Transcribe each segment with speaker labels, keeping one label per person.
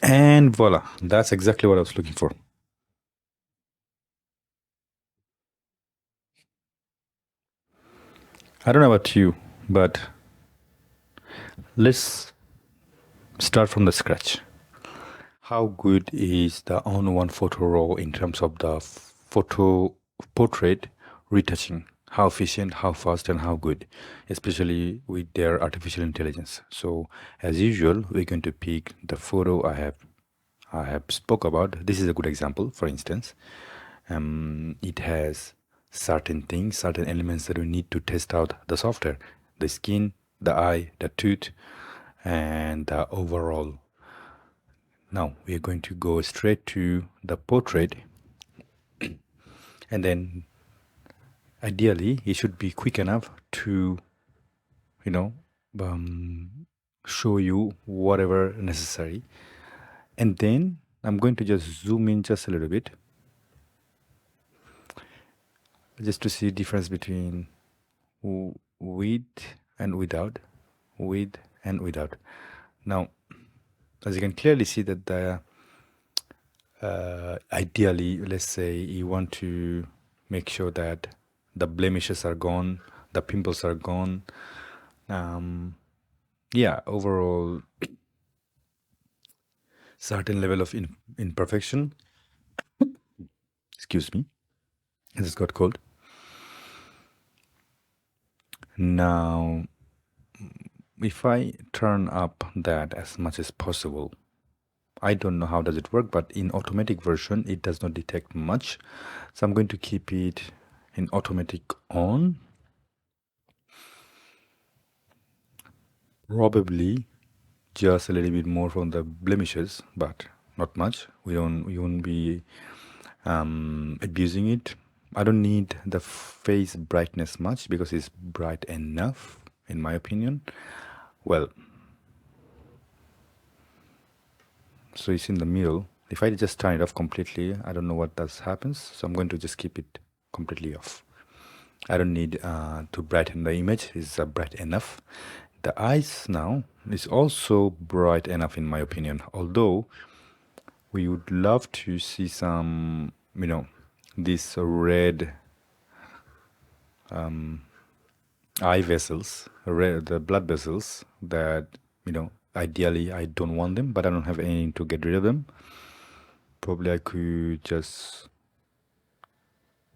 Speaker 1: And voila, that's exactly what I was looking for. I don't know about you, but let's start from the scratch. How good is the on1 photo raw in terms of the photo portrait retouching? How efficient, how fast, and how good, especially with their artificial intelligence. So, as usual, we're going to pick the photo I have spoke about. This is a good example. For instance, it has certain things, certain elements that we need to test out the software: the skin, the eye, the tooth, and the overall. Now we are going to go straight to the portrait, and then ideally it should be quick enough to, you know, um, show you whatever necessary. And then I'm going to just zoom in just a little bit, just to see difference between with and without, with and without. Now, as you can clearly see that the ideally, let's say you want to make sure that the blemishes are gone, the pimples are gone. Yeah, overall, certain level of imperfection. Excuse me, I just got cold. Now, if I turn up that as much as possible, I don't know how does it work, but in automatic version, it does not detect much. So I'm going to keep it in automatic on. Probably just a little bit more from the blemishes, but not much. We won't be abusing it. I don't need the face brightness much because it's bright enough, in my opinion. Well, so it's in the middle. If I just turn it off completely, I don't know what does happens. So I'm going to just keep it completely off. I don't need to brighten the image. It's bright enough. The eyes now is also bright enough in my opinion. Although we would love to see some, these red eye vessels, the blood vessels that, ideally I don't want them, but I don't have anything to get rid of them. Probably I could just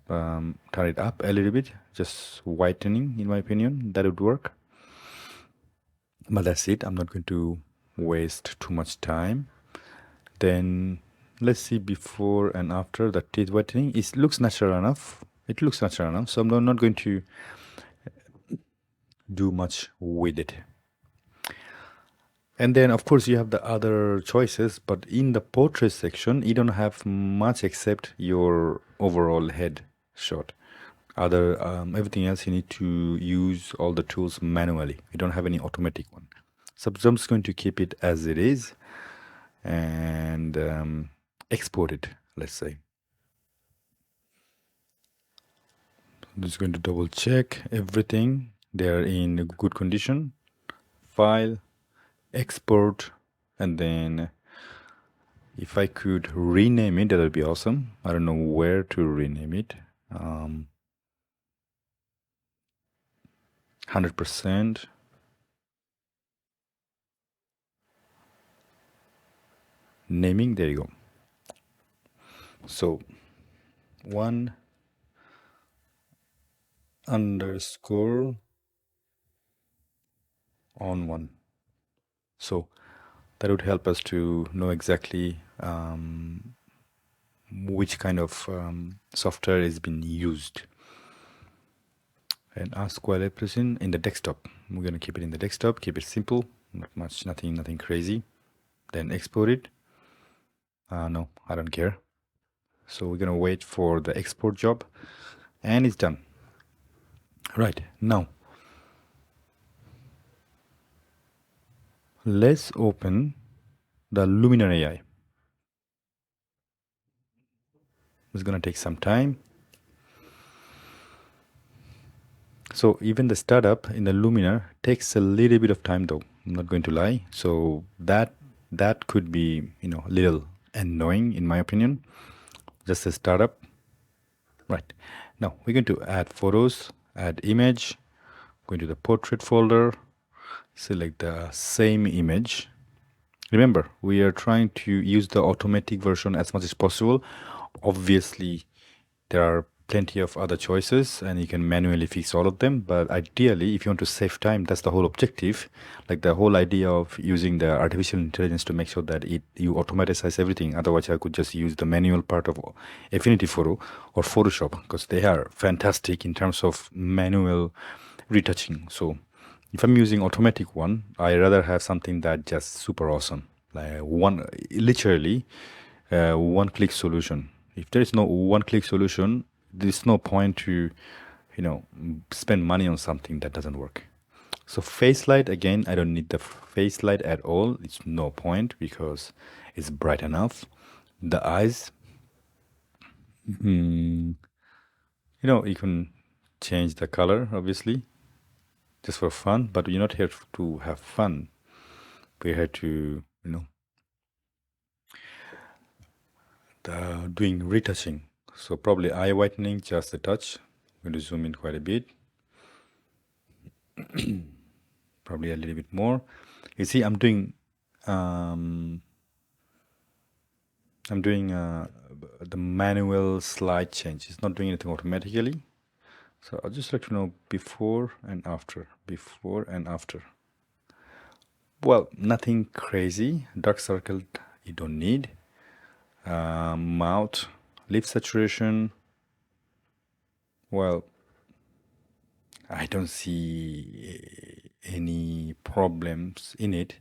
Speaker 1: turn it up a little bit, just whitening, in my opinion. That would work. But that's it. I'm not going to waste too much time. Then let's see before and after the teeth whitening. It looks natural enough. It looks natural enough. So I'm not going to do much with it. And then, of course, you have the other choices, but in the portrait section, you don't have much except your overall head shot. Everything else you need to use all the tools manually. You don't have any automatic one. So I'm just going to keep it as it is and export it, let's say. I'm just going to double check everything. They are in good condition. File, export, and then if I could rename it, that would be awesome. I don't know where to rename it. 100%. Naming, there you go. So 1 underscore on 1. So that would help us to know exactly which kind of software is being used. And ask while I present in the desktop. We're going to keep it in the desktop, keep it simple, not much, nothing crazy. Then export it. No, I don't care. So we're going to wait for the export job, and it's done. Right, now let's open the LUMINAR AI. It's going to take some time. So even the startup in the LUMINAR takes a little bit of time though, I'm not going to lie. So that That could be, a little annoying in my opinion. Just a startup. Right. Now we're going to add photos, add image, go into the portrait folder, select the same image. Remember, we are trying to use the automatic version as much as possible. Obviously, there are plenty of other choices and you can manually fix all of them. But ideally, if you want to save time, that's the whole objective. Like the whole idea of using the artificial intelligence to make sure that you automatize everything. Otherwise, I could just use the manual part of Affinity Photo or Photoshop because they are fantastic in terms of manual retouching. So if I'm using automatic one, I rather have something that just super awesome, like literally one-click solution. If there is no one-click solution, there's no point to, spend money on something that doesn't work. So face light, again, I don't need the face light at all. It's no point because it's bright enough. The eyes, you can change the color, obviously, just for fun, but you're not here to have fun. We're here to, doing retouching. So probably eye whitening, just a touch. I'm going to zoom in quite a bit. Probably a little bit more. You see, I'm doing the manual slide change. It's not doing anything automatically. So I'll just let you know before and after. Before and after. Well, nothing crazy. Dark circle you don't need. Mouth, lip saturation. Well, I don't see any problems in it.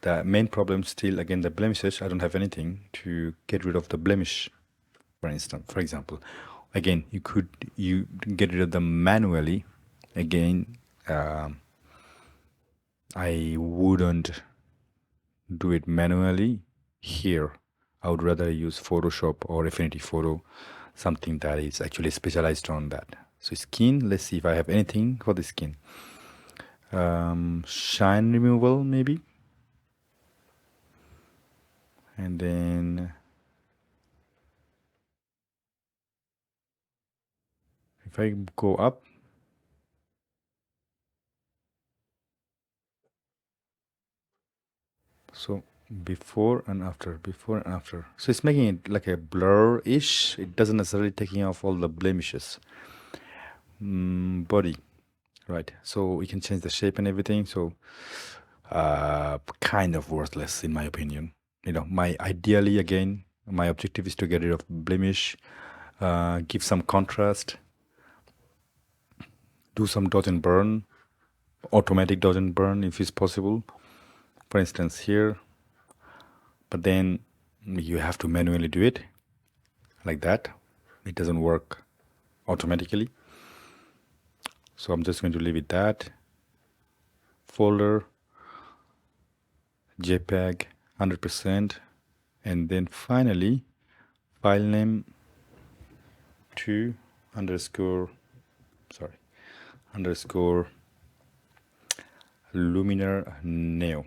Speaker 1: The main problem still, again, the blemishes. I don't have anything to get rid of the blemish, for example. Again, you get rid of them manually. Again, I wouldn't do it manually here. I would rather use Photoshop or Affinity Photo, something that is actually specialized on that. So skin, let's see if I have anything for the skin. Shine removal, maybe. And then if I go up, so before and after, before and after. So it's making it like a blur-ish. It doesn't necessarily taking off all the blemishes. Body, right? So we can change the shape and everything. So kind of worthless in my opinion. Ideally, again, my objective is to get rid of blemish, give some contrast, do some dodge and burn, automatic dodge and burn if it's possible. For instance, here, but then you have to manually do it like that. It doesn't work automatically. So I'm just going to leave it that. Folder, JPEG, 100%. And then finally, file name 2 underscore LUMINAR Neo.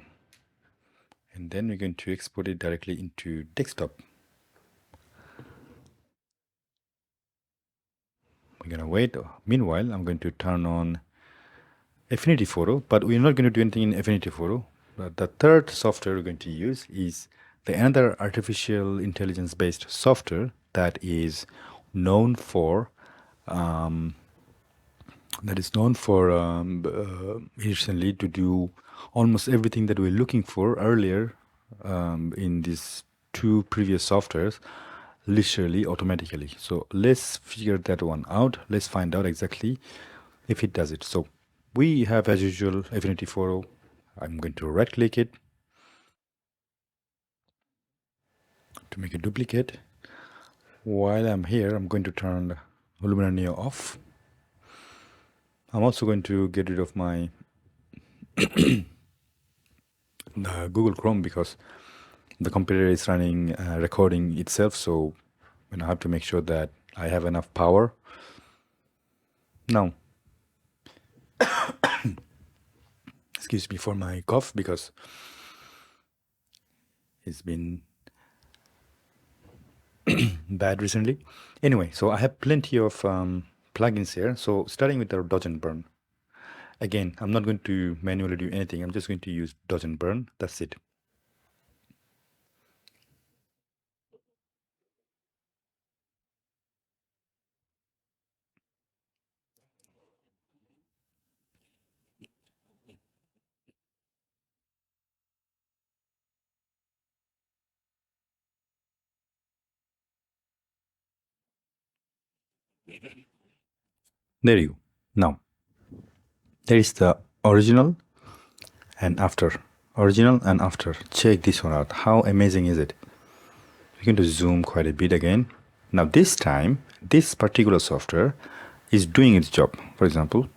Speaker 1: And then we're going to export it directly into desktop. We're going to wait. Meanwhile, I'm going to turn on Affinity Photo, but we're not going to do anything in Affinity Photo. But the third software we're going to use is another artificial intelligence based software that is known for recently to do almost everything that we're looking for earlier in these two previous softwares, literally automatically. So let's figure that one out. Let's find out exactly if it does it. So we have, as usual, Affinity Photo. I'm going to right click it to make a duplicate. While I'm here, I'm going to turn LUMINAR Neo off. I'm also going to get rid of my Google Chrome because the computer is running recording itself, so I have to make sure that I have enough power. Now, excuse me for my cough because It's been bad recently. Anyway, so I have plenty of plugins here. So starting with the dodge and burn. Again, I'm not going to manually do anything. I'm just going to use dodge and burn. That's it. There you go. Now, there is the original and after. Original and after. Check this one out. How amazing is it? We're going to zoom quite a bit again. Now this time, this particular software is doing its job. For example,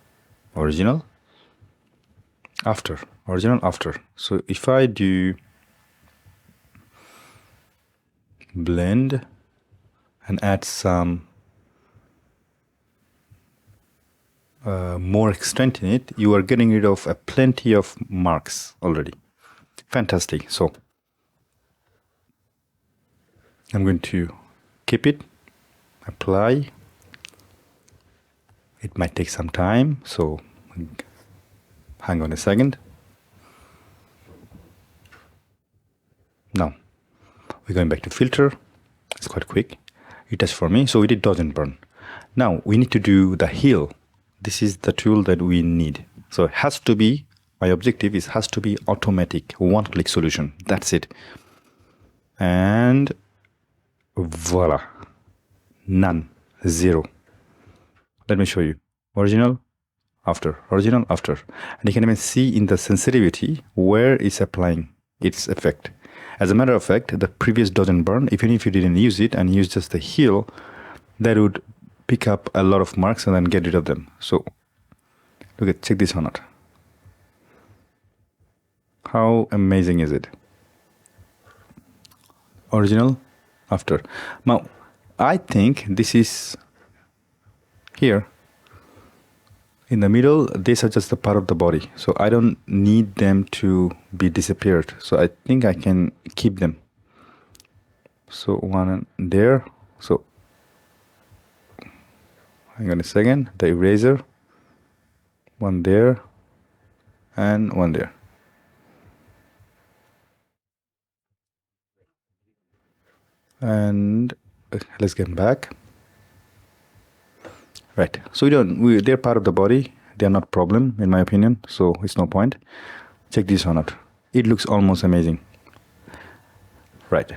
Speaker 1: original, after, original, after. So if I do blend and add some more extent in it, you are getting rid of plenty of marks already. Fantastic. So I'm going to keep it, apply. It might take some time, so hang on a second. Now we're going back to filter. It's quite quick. Retouch4ME. So we did dodge and burn. Now we need to do the heal. This is the tool that we need. So it has to be, my objective is has to be automatic, one-click solution. That's it. And voila. None. Zero. Let me show you. Original, after. Original, after. And you can even see in the sensitivity where it's applying its effect. As a matter of fact, the previous dodge and burn, even if you didn't use it and use just the heal, that would pick up a lot of marks and then get rid of them. So look at, check this one out. How amazing is it? Original, after. Now I think this is here in the middle. These are just the part of the body, so I don't need them to be disappeared. So I think I can keep them. So one there. So hang on a second, the eraser, one there and one there. And let's get back. Right, so they're part of the body. They're not problem in my opinion, so it's no point. Check this one out. It looks almost amazing. Right,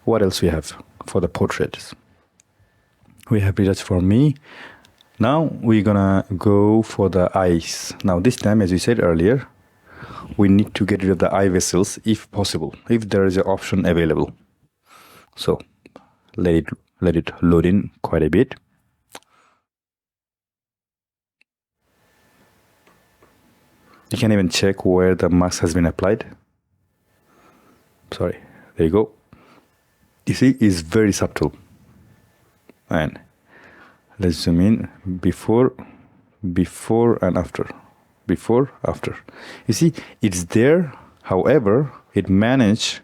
Speaker 1: what else we have for the portraits? We have Retouch4ME. Now we're gonna go for the eyes. Now this time, as we said earlier, we need to get rid of the eye vessels if possible, if there is an option available. So let it load in quite a bit. You can even check where the mask has been applied. Sorry, there you go. You see, it's very subtle. And let's zoom in. Before and after. Before, after. You see, it's there. However, it managed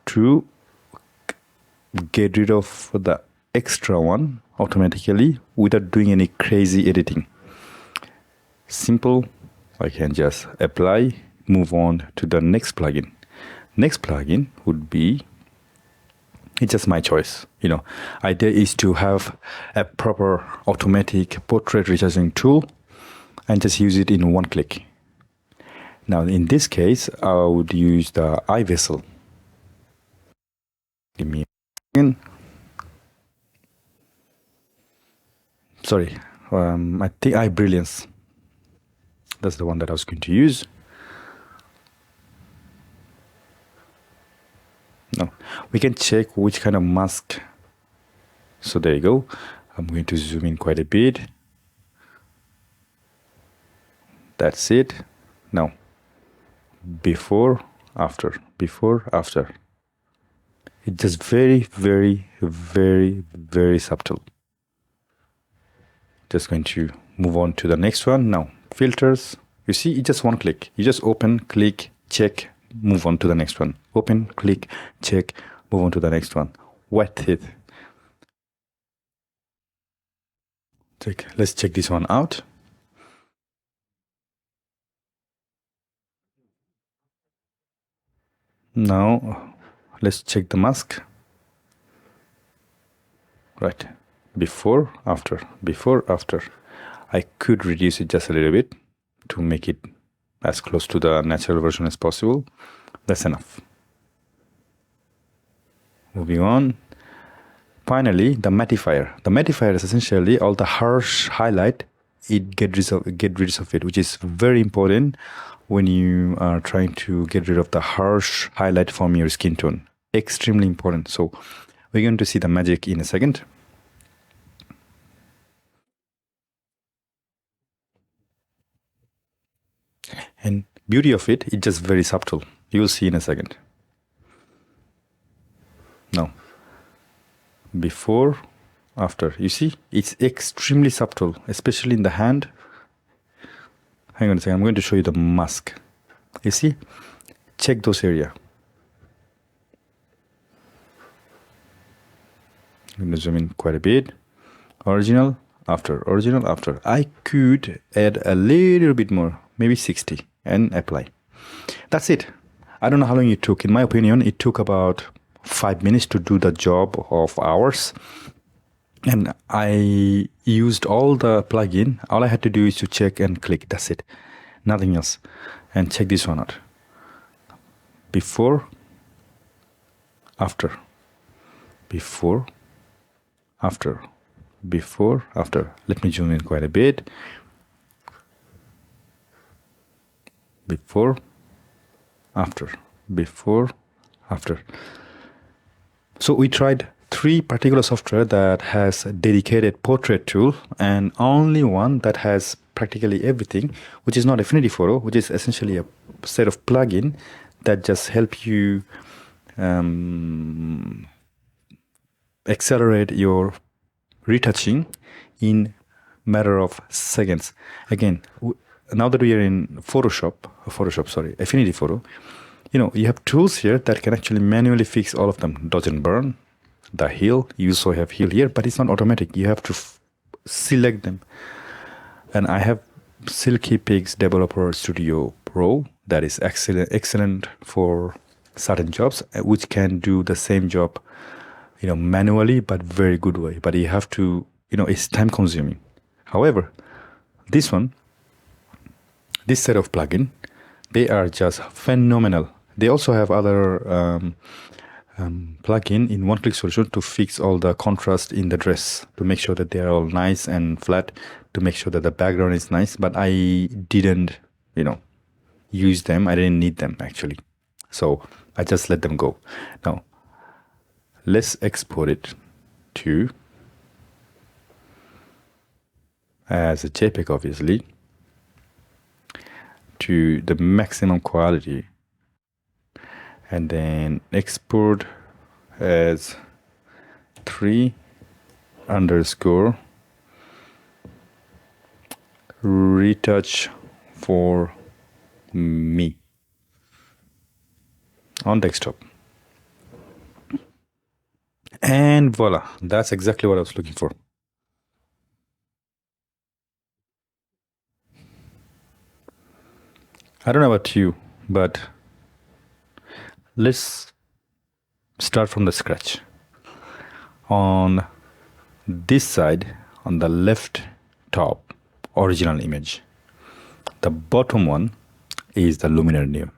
Speaker 1: to get rid of the extra one automatically without doing any crazy editing. Simple. I can just apply, move on to the next plugin. Next plugin would be, it's just my choice. You know, idea is to have a proper automatic portrait retouching tool and just use it in one click. Now, in this case, I would use the eye vessel. Give me a second. Sorry, I think eye brilliance. That's the one that I was going to use. Now, we can check which kind of mask. So there you go. I'm going to zoom in quite a bit. That's it. Now, before, after, before, after. It's just very, very, very, very subtle. Just going to move on to the next one. Now, filters. You see, it's just one click. You just open, click, check, move on to the next one. Open, click, check, move on to the next one. Wet it. Let's check this one out. Now let's check the mask. Right, before, after, before, after. I could reduce it just a little bit to make it as close to the natural version as possible. That's enough. Moving on. Finally, the mattifier. The mattifier is essentially all the harsh highlight. It get rid of it, which is very important when you are trying to get rid of the harsh highlight from your skin tone. Extremely important. So we're going to see the magic in a second. And beauty of it, it's just very subtle. You will see in a second. Now, before, after. You see, it's extremely subtle, especially in the hand. Hang on a second, I'm going to show you the mask. You see, check those area. I'm going to zoom in quite a bit. Original, after, original, after. I could add a little bit more, maybe 60, and apply. That's it. I don't know how long it took. In my opinion, it took about 5 minutes to do the job of ours. And I used all the plugin. All I had to do is to check and click. That's it. Nothing else. And check this one out. Before, after. Before, after. Before, after. Let me zoom in quite a bit. Before, after. Before, after. So we tried 3 particular software that has a dedicated portrait tool and only one that has practically everything, which is not Affinity Photo, which is essentially a set of plugin that just help you accelerate your retouching in matter of seconds. Again, now that we are in Affinity Photo, you know, you have tools here that can actually manually fix all of them. Dodge and burn, the heal, you also have heal here, but it's not automatic. You have to select them. And I have Silky Pigs Developer Studio Pro that is excellent for certain jobs, which can do the same job, you know, manually, but very good way. But you have to, you know, it's time consuming. However, this set of plugin, they are just phenomenal. They also have other plugin in one-click solution to fix all the contrast in the dress, to make sure that they are all nice and flat, to make sure that the background is nice. But I didn't, you know, use them. I didn't need them actually. So I just let them go. Now, let's export it to as a JPEG, obviously, to the maximum quality, and then export as 3 underscore retouch for me on desktop. And voila, that's exactly what I was looking for. I don't know about you, but let's start from the scratch. On this side, on the left top, original image. The bottom one is the Luminar new.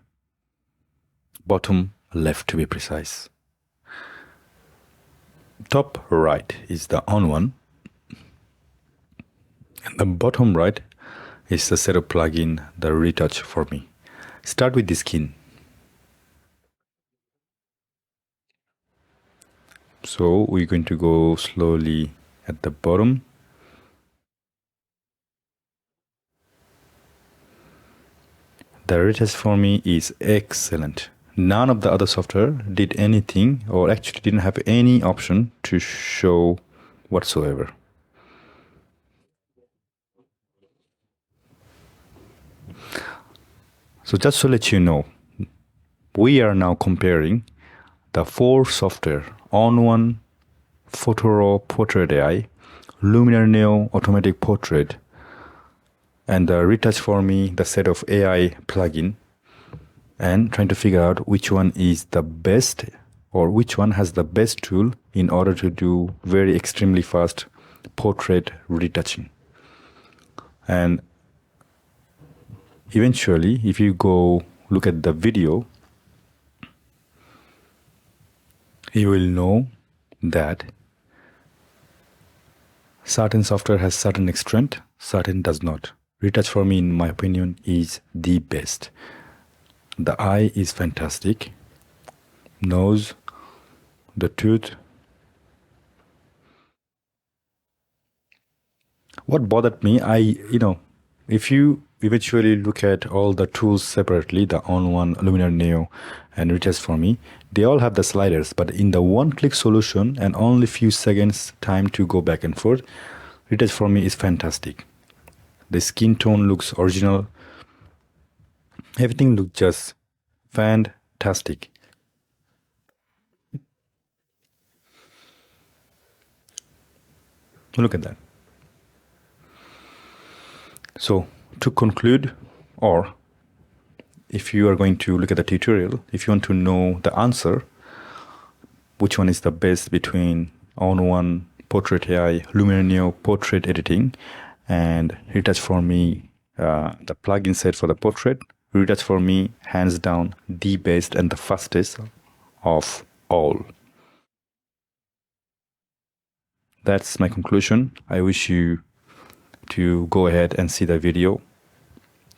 Speaker 1: Bottom left to be precise. Top right is the ON1. And the bottom right is the set of plugin, the RETOUCH4ME. Start with the skin. So we're going to go slowly at the bottom. The RETOUCH4ME is excellent. None of the other software did anything, or actually didn't have any option to show whatsoever. So just to let you know we are now comparing the 4 software: ON1 Photo Raw Portrait AI, LUMINAR Neo Automatic Portrait, and the RETOUCH4ME, the set of AI plugin, and trying to figure out which one is the best or which one has the best tool in order to do very extremely fast portrait retouching. And eventually, if you go look at the video, you will know that certain software has certain strength, certain does not. RETOUCH4ME, in my opinion, is the best. The eye is fantastic. Nose, the tooth. What bothered me, if you eventually look at all the tools separately, the ON1, LUMINAR Neo, and RETOUCH4ME, they all have the sliders, but in the one-click solution and only few seconds time to go back and forth, RETOUCH4ME is fantastic. The skin tone looks original. Everything looks just fantastic. Look at that. So to conclude, or if you are going to look at the tutorial, if you want to know the answer, which one is the best between ON1 Portrait AI, LUMINAR Neo Portrait Editing, and RETOUCH4ME, the plugin set for the portrait, RETOUCH4ME, hands down, the best and the fastest of all. That's my conclusion. I wish you to go ahead and see the video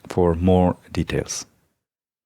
Speaker 1: for more details.